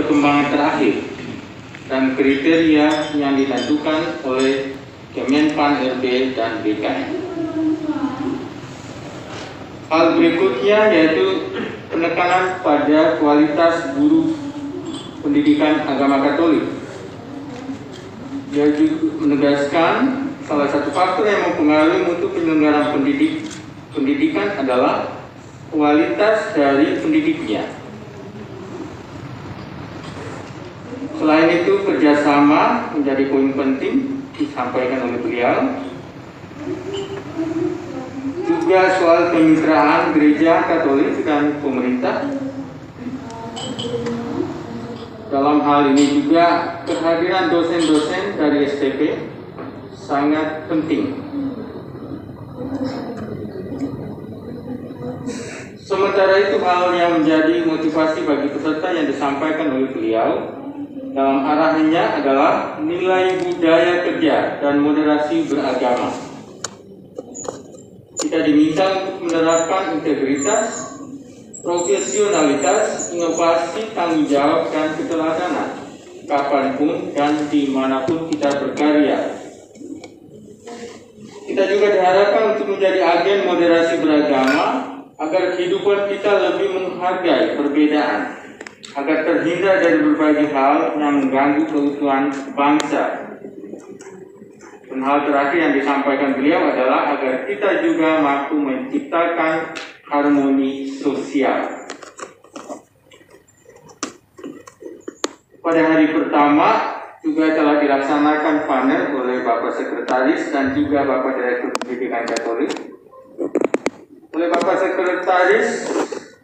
perkembangan terakhir dan kriteria yang ditentukan oleh Kemenpan RB dan BKN. Hal berikutnya yaitu penekanan pada kualitas guru pendidikan agama Katolik. Dia juga menegaskan salah satu faktor yang mempengaruhi mutu penyelenggaraan pendidikan adalah kualitas dari pendidiknya. Selain itu, kerjasama menjadi poin penting disampaikan oleh beliau. Juga soal kemitraan gereja Katolik dan pemerintah. Dalam hal ini juga kehadiran dosen-dosen dari STP sangat penting. Sementara itu, hal yang menjadi motivasi bagi peserta yang disampaikan oleh beliau dalam arahannya adalah nilai budaya kerja dan moderasi beragama. Kita diminta untuk menerapkan integritas, profesionalitas, inovasi, tanggung jawab, dan keteladanan kapanpun dan dimanapun kita berkarya. Kita juga diharapkan untuk menjadi agen moderasi beragama agar kehidupan kita lebih menghargai perbedaan, agar terhindar dari berbagai hal yang mengganggu keutuhan bangsa. Dan hal terakhir yang disampaikan beliau adalah agar kita juga mampu menciptakan harmoni sosial. Pada hari pertama juga telah dilaksanakan panel oleh Bapak Sekretaris dan juga Bapak Direktur Pendidikan Katolik. Oleh Bapak Sekretaris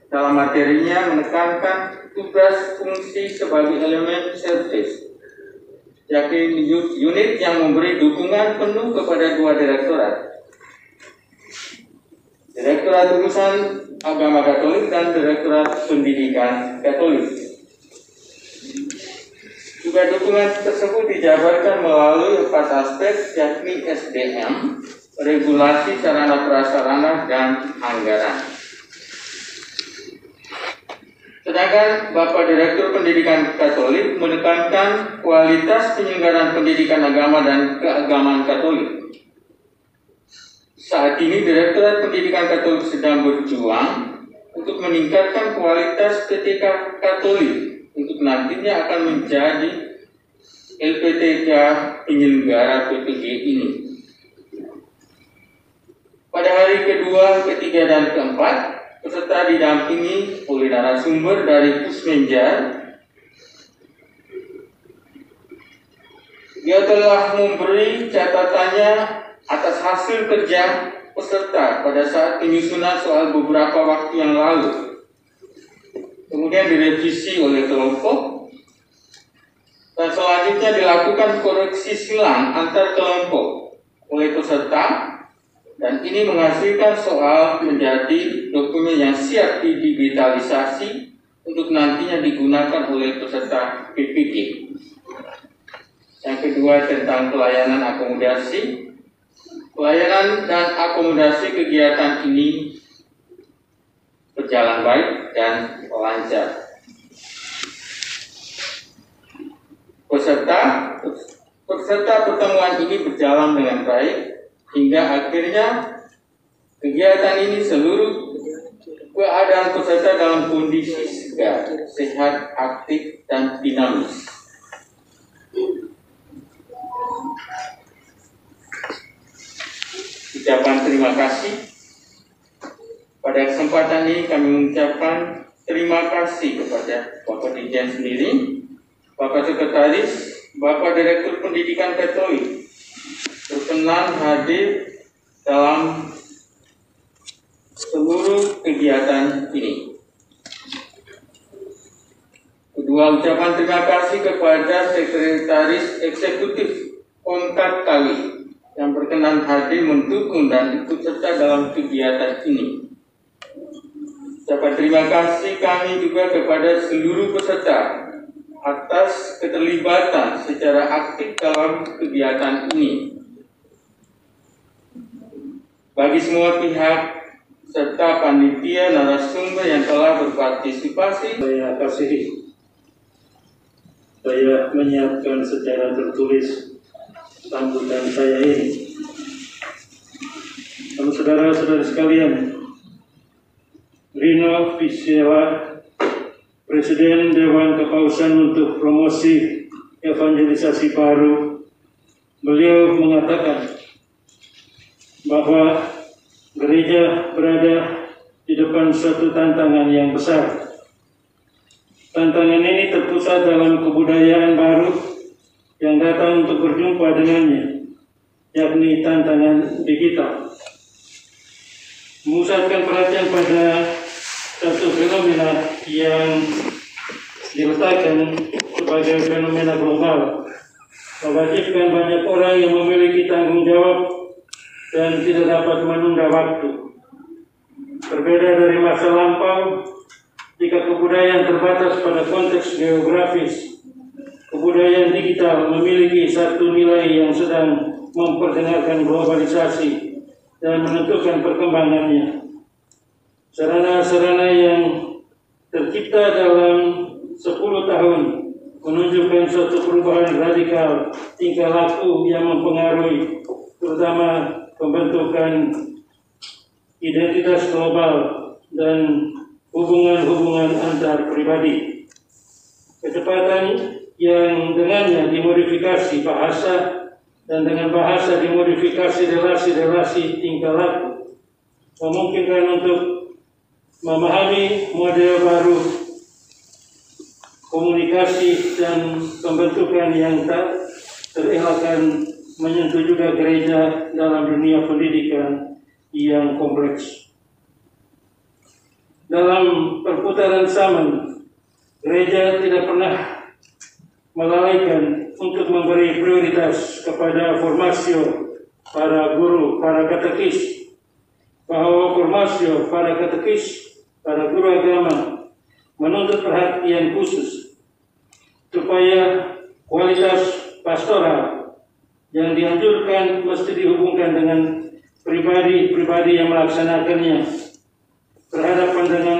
dalam materinya menekankan tugas fungsi sebagai elemen service, yakni unit yang memberi dukungan penuh kepada dua direktorat, Direktorat Urusan Agama Katolik dan Direktorat Pendidikan Katolik. Juga dukungan tersebut dijabarkan melalui 4 aspek, yakni SDM, regulasi sarana prasarana, dan anggaran. Sedangkan Bapak Direktur Pendidikan Katolik menekankan kualitas penyelenggaraan pendidikan agama dan keagamaan Katolik. Saat ini Direktorat Pendidikan Katolik sedang berjuang untuk meningkatkan kualitas PTK Katolik untuk nantinya akan menjadi LPTK penyelenggara PPG ini. Pada hari kedua, ketiga, dan keempat, peserta didampingi oleh narasumber dari Pusmenja. Dia telah memberi catatannya atas hasil kerja peserta pada saat penyusunan soal beberapa waktu yang lalu. Kemudian direvisi oleh kelompok dan selanjutnya dilakukan koreksi silang antar kelompok oleh peserta. Dan ini menghasilkan soal menjadi dokumen yang siap didigitalisasi untuk nantinya digunakan oleh peserta PPG. Yang kedua tentang pelayanan akomodasi. Pelayanan dan akomodasi kegiatan ini berjalan baik dan lancar. Peserta pertemuan ini berjalan dengan baik hingga akhirnya kegiatan ini seluruh keadaan peserta dalam kondisi segar, sehat, aktif, dan dinamis. Ucapan terima kasih. Pada kesempatan ini kami mengucapkan terima kasih kepada Bapak Dirjen sendiri, Bapak Sekretaris, Bapak Direktur Pendidikan Katolik berkenan hadir dalam seluruh kegiatan ini. Kedua, ucapan terima kasih kepada Sekretaris Eksekutif Komkat Kawi yang berkenan hadir mendukung dan ikut serta dalam kegiatan ini. Ucapan terima kasih kami juga kepada seluruh peserta atas keterlibatan secara aktif dalam kegiatan ini. Bagi semua pihak serta panitia narasumber yang telah berpartisipasi, saya kasihi. supaya menyiapkan secara tertulis sambutan saya ini. Lalu saudara-saudara sekalian, Rino Vizela, Presiden Dewan Kepausan untuk Promosi Evangelisasi Baru, beliau mengatakan bahwa gereja berada di depan suatu tantangan yang besar. Tantangan ini terpusat dalam kebudayaan baru yang datang untuk berjumpa dengannya, yakni tantangan digital. Memusatkan perhatian pada satu fenomena yang diletakkan sebagai fenomena global, mewajibkan banyak orang yang memiliki tanggung jawab dan tidak dapat menunda waktu. Berbeda dari masa lampau, jika kebudayaan terbatas pada konteks geografis, kebudayaan digital memiliki satu nilai yang sedang memperdengarkan globalisasi dan menentukan perkembangannya. Sarana-sarana yang tercipta dalam 10 tahun menunjukkan suatu perubahan radikal tingkah laku yang mempengaruhi terutama pembentukan identitas global dan hubungan-hubungan antar pribadi. Kecepatan yang dengannya dimodifikasi bahasa dan dengan bahasa dimodifikasi relasi-relasi tingkah laku memungkinkan untuk memahami model baru komunikasi dan pembentukan yang tak terelakkan menyentuh juga gereja dalam dunia pendidikan yang kompleks. Dalam perputaran zaman, gereja tidak pernah melalaikan untuk memberi prioritas kepada formasio para guru, para katekis, bahwa formasio para katekis, para guru agama menuntut perhatian khusus supaya kualitas pastoral yang dianjurkan mesti dihubungkan dengan pribadi-pribadi yang melaksanakannya berhadapan dengan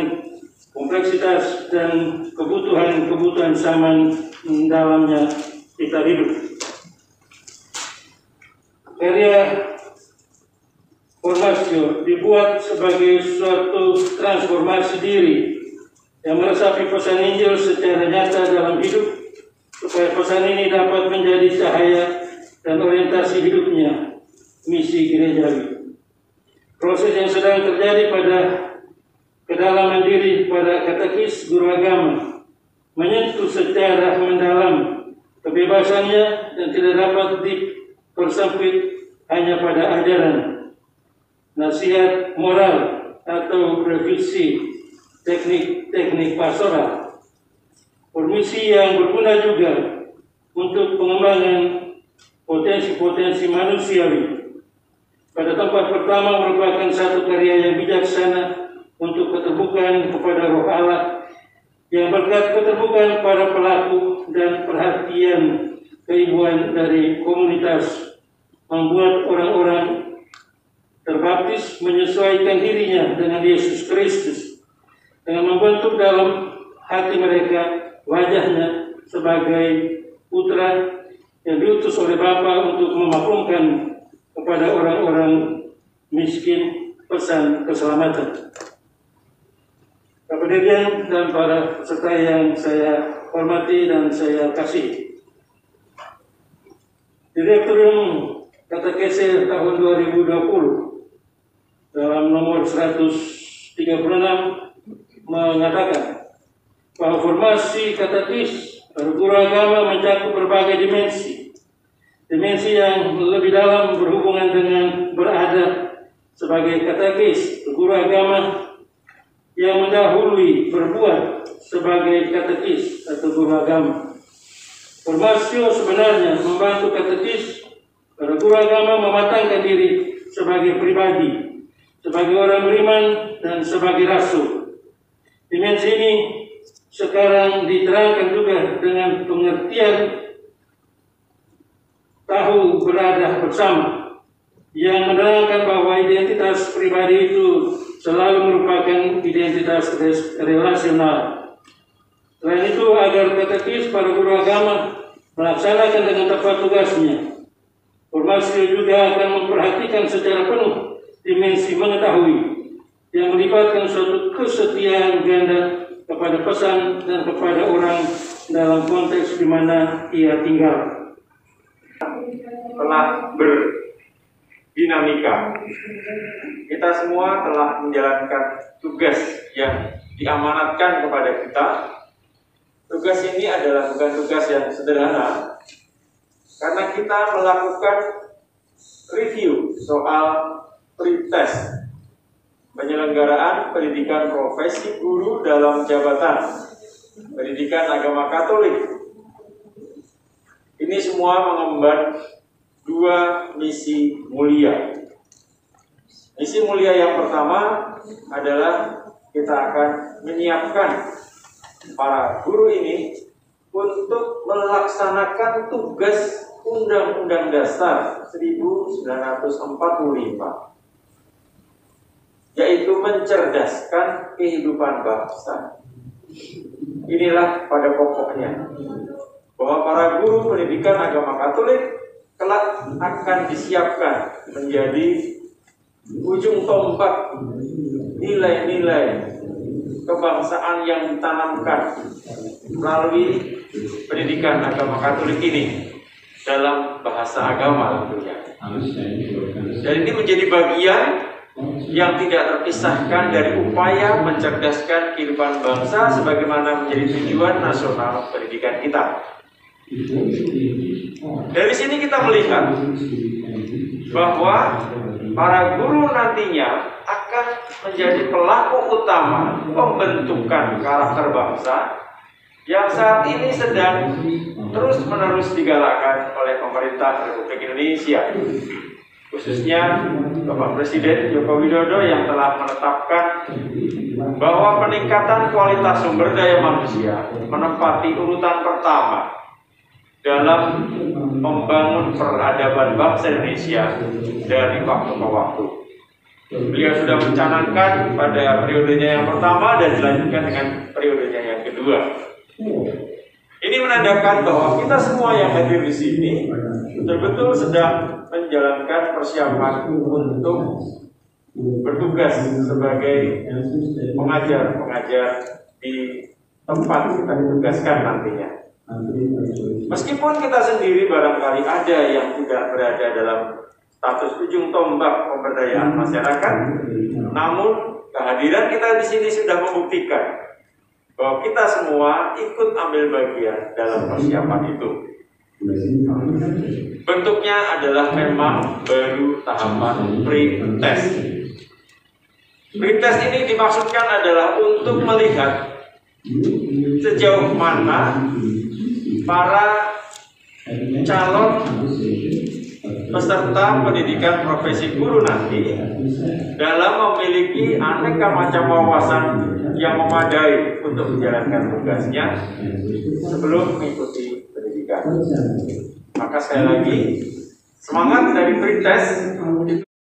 kompleksitas dan kebutuhan-kebutuhan zaman dalamnya kita hidup. Karya formasio dibuat sebagai suatu transformasi diri yang meresapi pesan Injil secara nyata dalam hidup, supaya pesan ini dapat menjadi cahaya dan orientasi hidupnya, misi gerejawi. Proses yang sedang terjadi pada kedalaman diri pada katekis guru agama menyentuh secara mendalam kebebasannya dan tidak dapat dipersempit hanya pada ajaran, nasihat moral atau revisi teknik-teknik pastoral. Permisi yang berguna juga untuk pengembangan potensi-potensi manusiawi. Pada tempat pertama merupakan satu karya yang bijaksana untuk keterbukaan kepada Roh Allah, yang berkat keterbukaan para pelaku dan perhatian keibuan dari komunitas membuat orang-orang terbaptis menyesuaikan dirinya dengan Yesus Kristus, dengan membentuk dalam hati mereka wajahnya sebagai putra yang diutus oleh Bapa untuk memaklumkan kepada orang-orang miskin pesan keselamatan. Bapak Dirjen dan para peserta yang saya hormati dan saya kasih, Direktorium Katekese tahun 2020 dalam nomor 136 mengatakan bahwa formasi katekis guru agama mencakup berbagai dimensi. Dimensi yang lebih dalam berhubungan dengan berada sebagai katekis guru agama yang mendahului berbuat sebagai katekis atau guru agama. Formasio sebenarnya membantu katekis para guru agama mematangkan diri sebagai pribadi, sebagai orang beriman dan sebagai rasul. Dimensi ini sekarang diterangkan juga dengan pengertian tahu berada bersama, yang menerangkan bahwa identitas pribadi itu selalu merupakan identitas relasional. Selain itu, agar katekis para guru agama melaksanakan dengan tepat tugasnya, Formasi juga akan memperhatikan secara penuh dimensi mengetahui yang melibatkan suatu kesetiaan ganda kepada pesan dan kepada orang dalam konteks di mana ia tinggal. Telah berdinamika. Kita semua telah menjalankan tugas yang diamanatkan kepada kita. Tugas ini adalah bukan tugas yang sederhana, karena kita melakukan review soal pretest penyelenggaraan pendidikan profesi guru dalam jabatan pendidikan agama Katolik. Ini semua mengemban dua misi mulia. Misi mulia yang pertama adalah kita akan menyiapkan para guru ini untuk melaksanakan tugas Undang-Undang Dasar 1945, yaitu mencerdaskan kehidupan bangsa. Inilah pada pokoknya bahwa para guru pendidikan agama Katolik kelak akan disiapkan menjadi ujung tombak nilai-nilai kebangsaan yang ditanamkan melalui pendidikan agama Katolik ini dalam bahasa agama tentunya. Dan ini menjadi bagian yang tidak terpisahkan dari upaya mencerdaskan kehidupan bangsa sebagaimana menjadi tujuan nasional pendidikan kita. Dari sini kita melihat bahwa para guru nantinya akan menjadi pelaku utama pembentukan karakter bangsa yang saat ini sedang terus-menerus digalakkan oleh pemerintah Republik Indonesia, khususnya Bapak Presiden Joko Widodo yang telah menetapkan bahwa peningkatan kualitas sumber daya manusia menempati urutan pertama dalam membangun peradaban bangsa Indonesia dari waktu ke waktu. Beliau sudah mencanangkan pada periodenya yang pertama dan dilanjutkan dengan periodenya yang kedua. Ini menandakan bahwa kita semua yang hadir di sini betul-betul sedang menjalankan persiapan untuk bertugas sebagai pengajar-pengajar di tempat kita ditugaskan nantinya. Meskipun kita sendiri barangkali ada yang tidak berada dalam status ujung tombak pemberdayaan masyarakat, namun kehadiran kita di sini sudah membuktikan bahwa kita semua ikut ambil bagian dalam persiapan itu. Bentuknya adalah memang baru tahapan pre-test. Pre-test ini dimaksudkan adalah untuk melihat sejauh mana para calon peserta pendidikan profesi guru nanti dalam memiliki aneka macam wawasan yang memadai untuk menjalankan tugasnya sebelum mengikuti pendidikan. Maka sekali lagi, semangat dari pretest